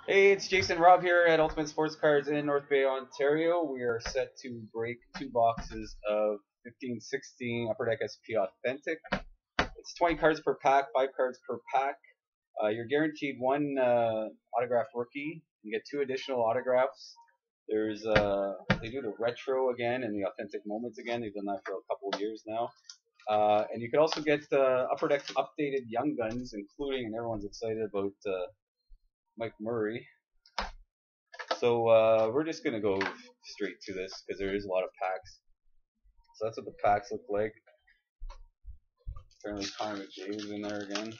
Hey, it's Jason Robb here at Ultimate Sports Cards in North Bay, Ontario. We are set to break two boxes of 15-16 Upper Deck SP Authentic. It's 20 cards per pack, 5 cards per pack. You're guaranteed one autographed rookie. You get 2 additional autographs. There's they do the retro again and the authentic moments again. They've done that for a couple of years now. And you can also get Upper Deck updated Young Guns, including, and everyone's excited about Mike Murray. So we're just gonna go straight to this because there is a lot of packs. So that's what the packs look like. Apparently Connor McDavid's in there again.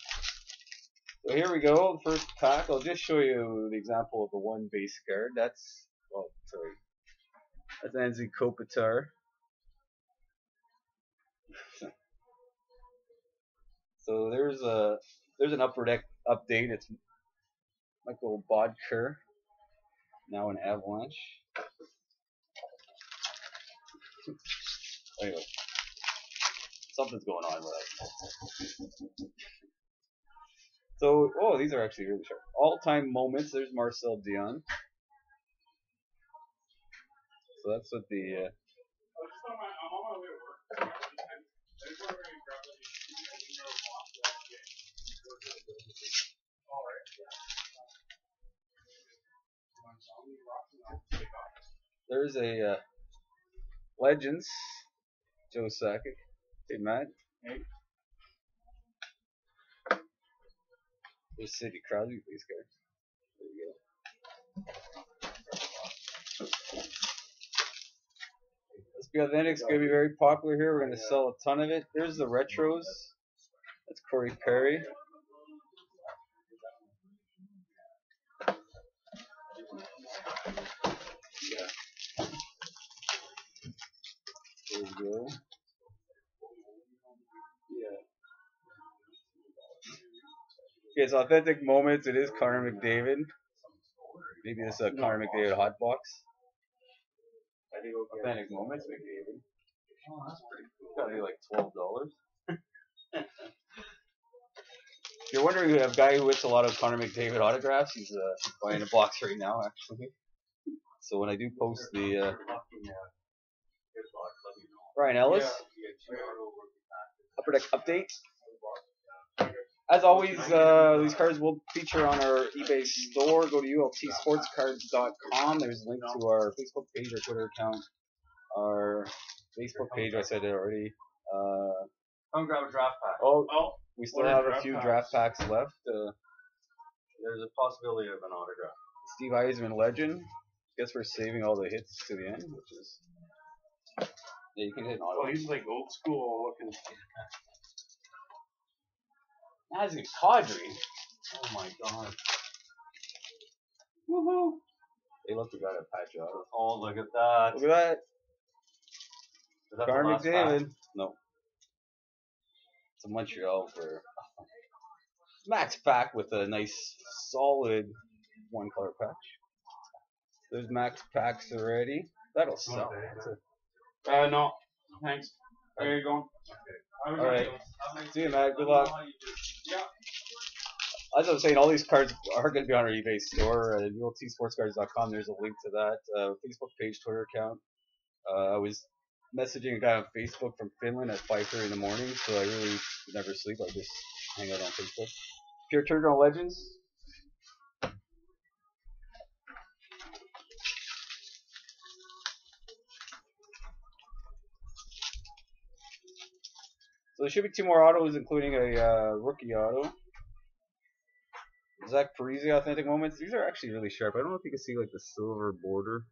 So here we go, the first pack. I'll just show you the example of the one base card. That's Anze Kopitar. So there's an Upper Deck update. It's Michael Bodker, now an Avalanche. Anyway, something's going on with that. So, these are actually really sharp. All-time moments. There's Marcel Dion. So that's what the. There's a Legends, Joe Sakic. Hey, Matt. Hey. There's Sidney Crosby, please, guys. There you go. SP Authentic's going to be very popular here. We're going to sell a ton of it. There's the retros. That's Corey Perry. Yeah. There we go. Yeah. Okay, it's authentic moments. It is Connor McDavid. Maybe this is a Connor McDavid hot box. Authentic moments, McDavid. Oh, that's pretty cool. Gotta be like $12. If you're wondering who a guy who hits a lot of Connor McDavid autographs, he's buying a box right now, actually. So when I do post the Ryan Ellis Upper Deck update. As always, these cards will feature on our eBay store. Go to ultsportscards.com. There's a link to our Facebook page, our Twitter account, our Facebook page. I said it already. Come grab a draft pack. Oh, we still have a few draft packs left. There's a possibility of an autograph. Steve Eisman Legend. Guess we're saving all the hits to the end, which is you can hit an auto. Oh, he's like old school looking. That's a Kadri. Oh my god. Woohoo! Hey, look, we got a patch auto. Oh, look at that. Look at that. Is Connor McDavid. No. It's a Montreal for Max pack with a nice solid one color patch. There's Max packs already. That'll sell. No. Thanks. Where are you going? Okay. Alright. See you, Matt. Good luck. Yeah. As I was saying, all these cards are going to be on our eBay store. ultsportscards.com. There's a link to that. Facebook page, Twitter account. I was messaging a guy on Facebook from Finland at 5:30 in the morning, so I really never sleep. I just hang out on Facebook. Pure Turtle Legends. So there should be 2 more autos, including a rookie auto. Zach Parise authentic moments. These are actually really sharp. I don't know if you can see like the silver border.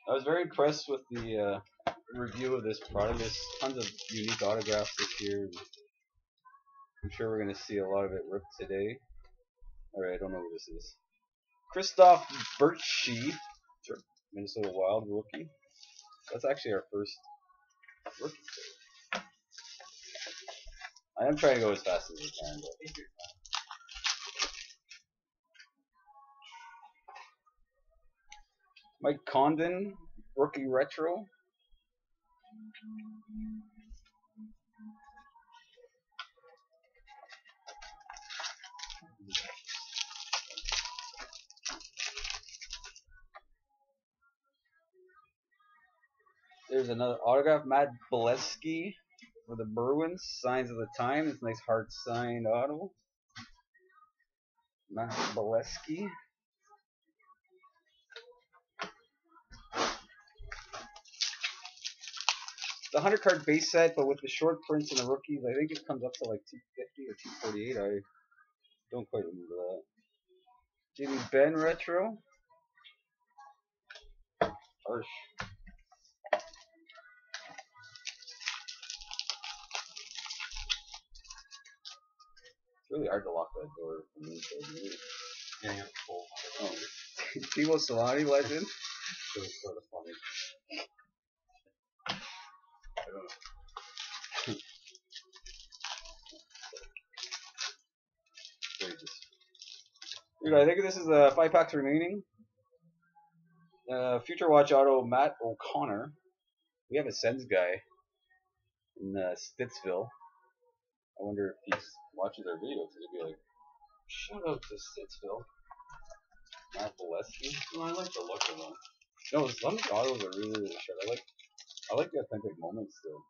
I was very impressed with the review of this product. There's tons of unique autographs this year. I'm sure we're going to see a lot of it ripped today. Alright, I don't know who this is. Christoph Bertschy, Minnesota Wild rookie. That's actually our first rookie. I am trying to go as fast as I can, but Mike Condon, rookie retro. There's another autograph, Matt Bolesky for the Bruins. Signs of the Times. Nice hard signed auto. Matt Bolesky. The 100 card base set, but with the short prints and the rookies, I think it comes up to like 250 or 248. I don't quite remember that. Jimmy Ben retro. Harsh. It's really hard to lock that door from the inside. Yeah, you have to pull. Oh. Timo Solani legend. So it's sort of funny. I don't know. Dude, I think this is 5 packs remaining. Future Watch auto Matt O'Connor. We have a Sens guy in Stittsville. I wonder if he watches our videos. He'd be like, shout out to Stittsville. Matt Bolesky. No, I like the look of them. No, some of the autos are really, really sharp. I like the authentic moments still.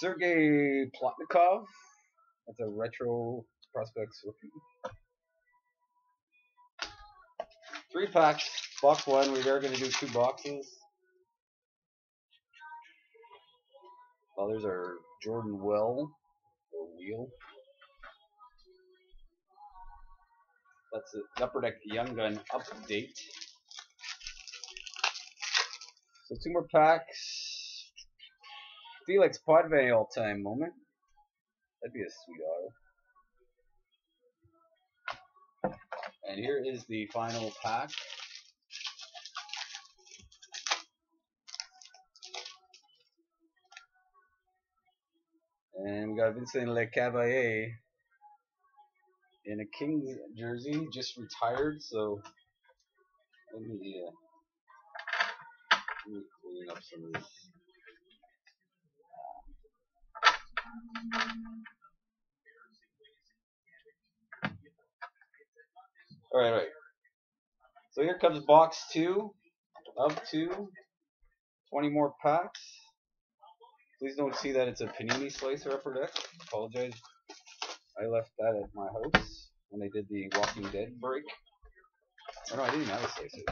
Sergei Plotnikov. That's a retro prospects rookie. 3 packs. Box 1. We are going to do 2 boxes. Others are Jordan Well or Wheel. That's the Upper Deck Young Gun update. So 2 more packs. Felix Potvin all-time moment. That'd be a sweet auto. And here is the final pack. And we got Vincent Lecavalier in a Kings jersey, just retired. So let me clean up some of this. All right. So here comes box 2 of 2. 20 more packs. Please don't see that it's a panini slicer Upper Deck. Apologize. I left that at my house when they did the Walking Dead break. Oh no, I didn't even have a slicer.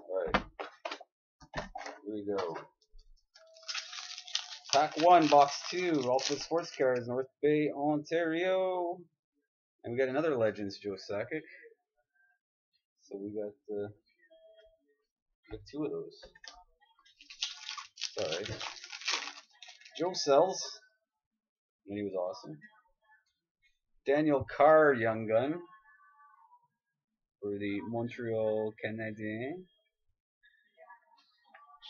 Alright. Here we go. Pack 1, box 2, Ultimate Sportscards, North Bay, Ontario. And we got another Legends Joe Sakic. So we got 2 of those. Alright. Joe Sells. And he was awesome. Daniel Carr, Young Gun. For the Montreal Canadiens.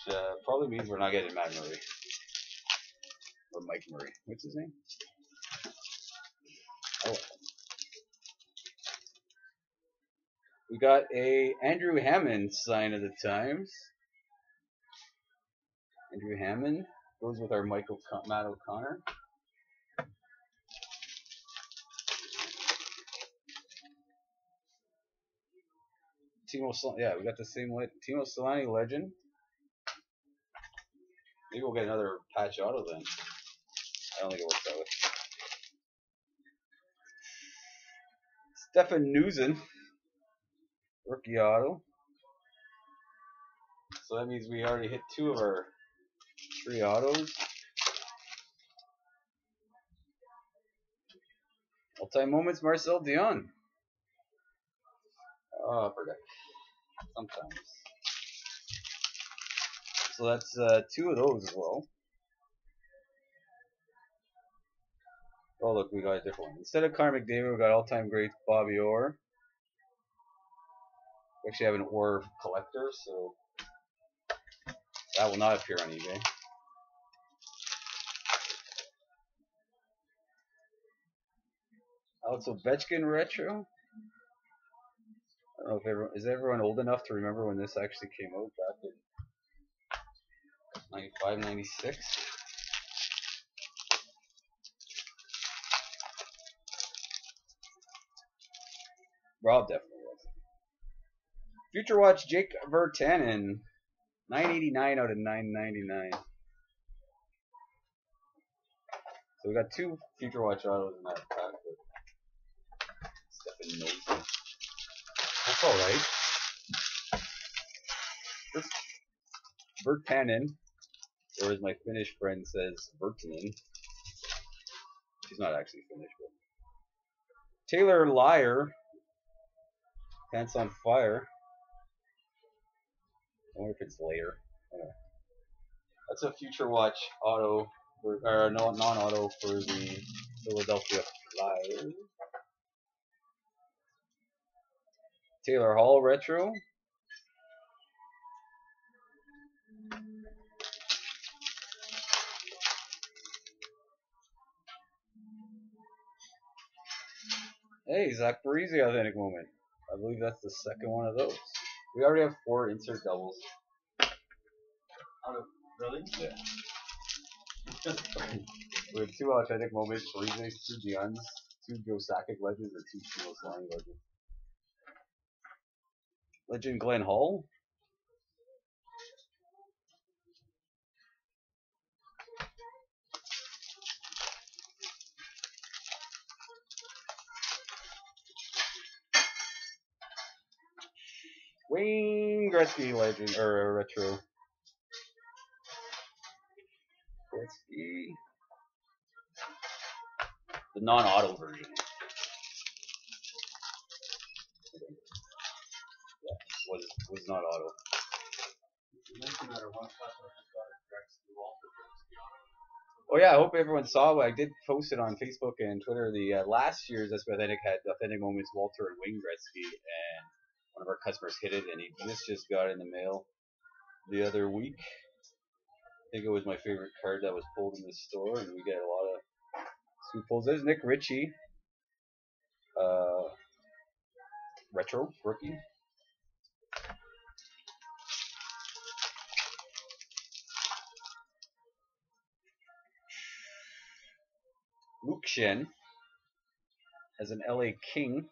Which probably means we're not getting Matt Murray. Or Mike Murray. What's his name? Oh. We got a Andrew Hammond sign of the Times. Andrew Hammond goes with our Matt O'Connor. Yeah, we got the same Timo Solani legend. Maybe we'll get another patch auto then. I don't think it works that way. Stefan Newsen, rookie auto. So that means we already hit 2 of our 3 autos. All-time moments, Marcel Dion. Oh, Upper Deck. Sometimes. So that's 2 of those as well. Oh look, we got a different one. Instead of Connor McDavid, we got all-time great Bobby Orr. We actually have an Orr collector, so that will not appear on eBay. Alex Ovechkin retro. I don't know if is everyone old enough to remember when this actually came out back in 95, 96. Rob definitely was. Future Watch Jake Virtanen. 989 out of 999. So we got 2 Future Watch autos in that pack. Stefan Nosen. That's alright. This Virtanen, or as my Finnish friend says, Virtanen. She's not actually Finnish, but Taylor Liar. Pants on Fire. I wonder if it's later. That's a Future Watch auto, or non-auto for the Philadelphia Flyers. Taylor Hall retro. Hey, Zach Parise authentic moment. I believe that's the second one of those. We already have 4 insert doubles. Out of really? Yeah. We have 2 authentic moments, Parise, 2 Giannis, 2 Joe Sakic legends, and 2 Shields Lonnie legends. Legend Glenn Hall. Wayne Gretzky legend or retro. Gretzky. The non-auto version. Yeah, was not auto. You mentioned that one customer just got a Gretzky Walter Gretzky on it. Oh yeah, I hope everyone saw. I did post it on Facebook and Twitter. The last year's SP Authentic had authentic moments Walter and Wayne Gretzky, and one of our customers hit it, and he just got it in the mail the other week. I think it was my favorite card that was pulled in the store, and we get a lot of sweet pulls. There's Nick Ritchie, retro rookie. Luke Shen as an LA King.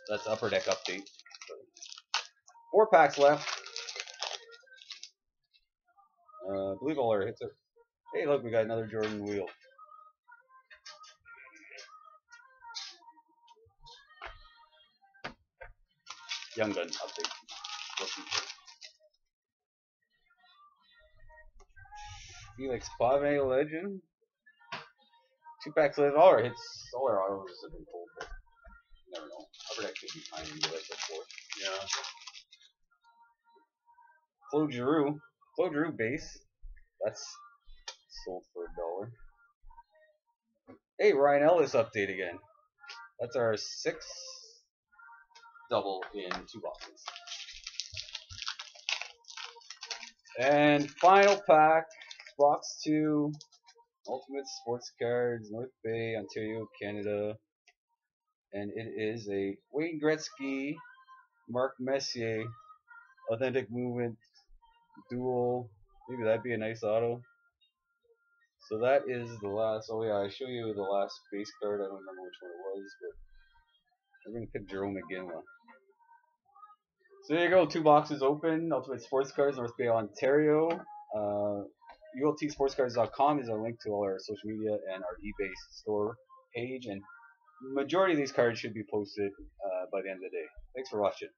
That's Upper Deck update. 4 packs left. I believe all our hits are. Hey, look, we got another Jordan wheel. Young Gun update. Felix Pave legend. 2 packs left. All our hits, all our autos have been pulled, but you never know. Upper Deck could be fine and give us a 4. Yeah. Claude Giroux base. That's sold for $1. Hey, Ryan Ellis update again. That's our 6th double in 2 boxes. And final pack, box 2, Ultimate Sports Cards, North Bay, Ontario, Canada. And it is a Wayne Gretzky, Mark Messier, authentic movement, dual. Maybe that'd be a nice auto. So that is the last. Oh yeah, I show you the last base card. I don't remember which one it was, but we're gonna pick Jerome McGinley. So there you go, 2 boxes open. Ultimate Sports Cards, North Bay, Ontario. ULTsportscards.com is a link to all our social media and our eBay store page, and majority of these cards should be posted by the end of the day. Thanks for watching.